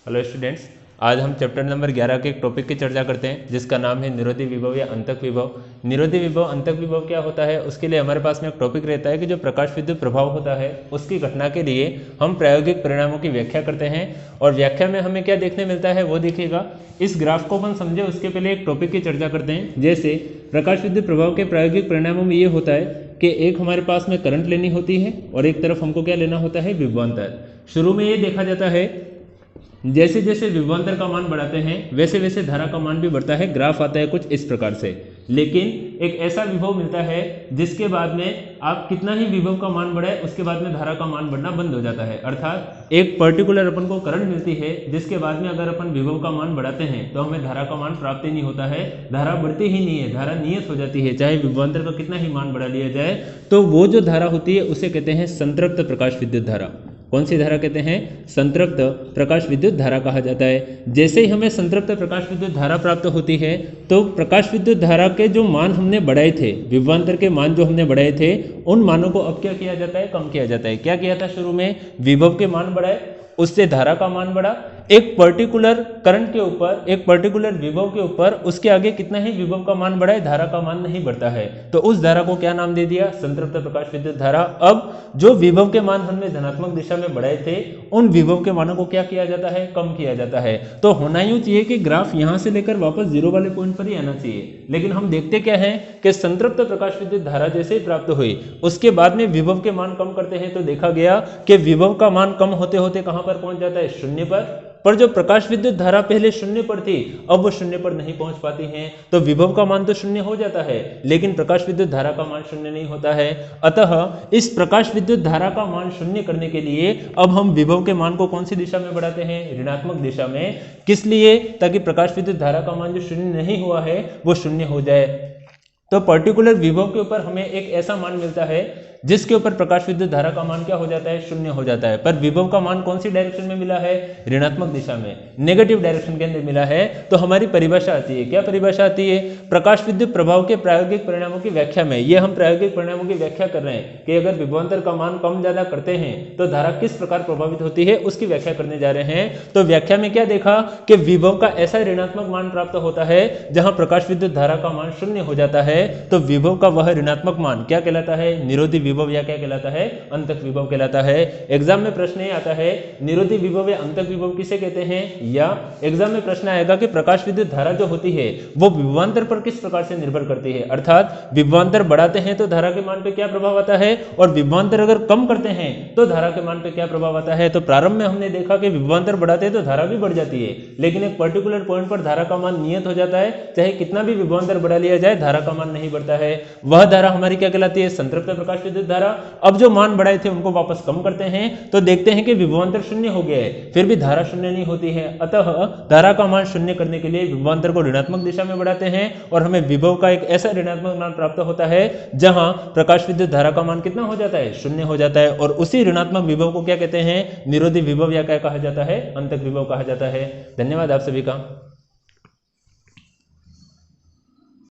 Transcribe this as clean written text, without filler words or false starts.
Hello students, आज हम chapter number 11 के एक टॉपिक की चर्चा करते हैं जिसका नाम है निरोधी विभव या अंतक विभव। निरोधी विभव अंतक विभव क्या होता है, उसके लिए हमारे पास में एक टॉपिक रहता है कि जो प्रकाश विद्युत प्रभाव होता है उसकी घटना के लिए हम प्रायोगिक परिणामों की व्याख्या करते हैं। और व्याख्या में हमें क्या देखने मिलता है वो देखिएगा। इस ग्राफ को अपन समझे उसके पहले एक टॉपिक की चर्चा करते हैं। जैसे प्रकाश विद्युत प्रभाव के प्रायोगिक परिणामों में ये होता है कि एक हमारे पास में करंट लेनी होती है और एक तरफ हमको क्या लेना होता है, विभवांतर। शुरू में ये देखा जाता है जैसे जैसे विभवांतर का मान बढ़ाते हैं वैसे वैसे धारा का मान भी बढ़ता है। ग्राफ आता है कुछ इस प्रकार से, लेकिन एक ऐसा विभव मिलता है जिसके बाद में आप कितना ही विभव का मान बढ़ाए उसके बाद में धारा का मान बढ़ना बंद हो जाता है। अर्थात एक पर्टिकुलर अपन को करंट मिलती है जिसके बाद में अगर अपन विभव का मान बढ़ाते हैं तो हमें धारा का मान प्राप्त ही नहीं होता है, धारा बढ़ती ही नहीं है, धारा नियत हो जाती है। चाहे विभवांतर का कितना ही मान बढ़ा लिया जाए तो वो जो धारा होती है उसे कहते हैं संतृप्त प्रकाश विद्युत धारा। कौन सी धारा कहते हैं? संतृप्त प्रकाश विद्युत धारा कहा जाता है। जैसे ही हमें संतृप्त प्रकाश विद्युत धारा प्राप्त होती है तो प्रकाश विद्युत धारा के जो मान हमने बढ़ाए थे, विभवांतर के मान जो हमने बढ़ाए थे, उन मानों को अब क्या किया जाता है, कम किया जाता है। क्या किया था शुरू में? विभव के मान बढ़ाए, उससे धारा का मान बढ़ा। एक पर्टिकुलर करंट के ऊपर, एक पर्टिकुलर विभव के ऊपर उसके आगे कितना ही विभव का मान बढ़ाए धारा का मान नहीं बढ़ता है, तो उस धारा को क्या नाम दे दिया? संतृप्त प्रकाश विद्युत धारा। अब जो विभव के मान हमने धनात्मक दिशा में बढ़ाए थे उन विभव के मानों को क्या किया जाता है, कम किया जाता है। तो होना यूं चाहिए कि ग्राफ यहां से लेकर वापस जीरो वाले पॉइंट पर ही आना चाहिए, लेकिन हम देखते क्या है कि संतृप्त प्रकाश विद्युत धारा जैसे ही प्राप्त हुई उसके बाद में विभव के मान कम करते हैं तो देखा गया कि विभव का मान कम होते होते कहां पर पहुंच जाता है, शून्य पर जो प्रकाश विद्युत धारा पहले शून्य पर थी अब वो शून्य पर नहीं पहुंच पाती है। तो विभव का मान तो शून्य हो जाता है लेकिन प्रकाश विद्युत धारा का मान शून्य नहीं होता है। अतः इस प्रकाश विद्युत धारा का मान शून्य करने के लिए अब हम विभव के मान को कौन सी दिशा में बढ़ाते हैं? ऋणात्मक दिशा में। किस लिए? ताकि प्रकाश विद्युत धारा का मान जो शून्य नहीं हुआ है वो शून्य हो जाए। तो पर्टिकुलर विभव के ऊपर हमें एक ऐसा मान मिलता है जिसके ऊपर प्रकाश विद्युत धारा का मान क्या हो जाता है, शून्य हो जाता है। पर विभव का मान कौन सी डायरेक्शन में मिला है? ऋणात्मक दिशा में, नेगेटिव डायरेक्शन के अंदर मिला है। तो हमारी परिभाषा आती है, क्या परिभाषा आती है? प्रकाश विद्युत प्रभाव के प्रायोगिक परिणामों की व्याख्या में, ये हम प्रायोगिक परिणामों की व्याख्या कर रहे हैं कि अगर विभवांतर का मान कम ज्यादा करते हैं तो धारा किस प्रकार प्रभावित होती है उसकी व्याख्या करने जा रहे हैं। तो व्याख्या में क्या देखा कि विभव का ऐसा ऋणात्मक मान प्राप्त होता है जहां प्रकाश विद्युत धारा का मान शून्य हो जाता है, तो विभव का वह ऋणात्मक मान क्या कहलाता है? निरोधी विभव या क्या कहलाता है? अंतक विभव कहलाता है। एग्जाम में प्रश्न ये आता है निरोधी विभव या अंतक विभव किसे कहते हैं, या एग्जाम में प्रश्न आएगा कि प्रकाश विद्युत धारा जो होती है वो विभवांतर पर किस प्रकार से निर्भर करती है। अर्थात विभवांतर बढ़ाते हैं तो धारा के मान पे क्या प्रभाव आता है और विभवांतर अगर कम करते हैं तो धारा के मान पे क्या प्रभाव आता है। तो प्रारंभ में हमने देखा कि विभवांतर बढ़ाते हैं तो धारा भी बढ़ जाती है, लेकिन एक पर्टिकुलर पॉइंट पर धारा का मान नियत हो जाता है, चाहे कितना भी विभवांतर बढ़ा लिया जाए धारा का मान नहीं बढ़ता है। वह धारा हमारी क्या कहलाती है? संतृप्त प्रकाश विद्युत धारा। अब जो मान बढ़ाए थे उनको वापस कम करते हैं तो देखते हैं कि विभवांतर शून्य हो गया है, फिर भी धारा शून्य नहीं होती है। अतः धारा का मान शून्य करने के लिए विभवांतर को ऋणात्मक दिशा में बढ़ाते हैं और हमें विभव का एक ऐसा ऋणात्मक मान प्राप्त होता है जहां प्रकाश विद्युत धारा का मान कितना हो जाता है? शून्य हो जाता है। और उसी ऋणात्मक विभव को क्या कहते हैं? निरोधी विभव या क्या कहा जाता है? अंतक विभव कहा जाता है। धन्यवाद आप सभी का।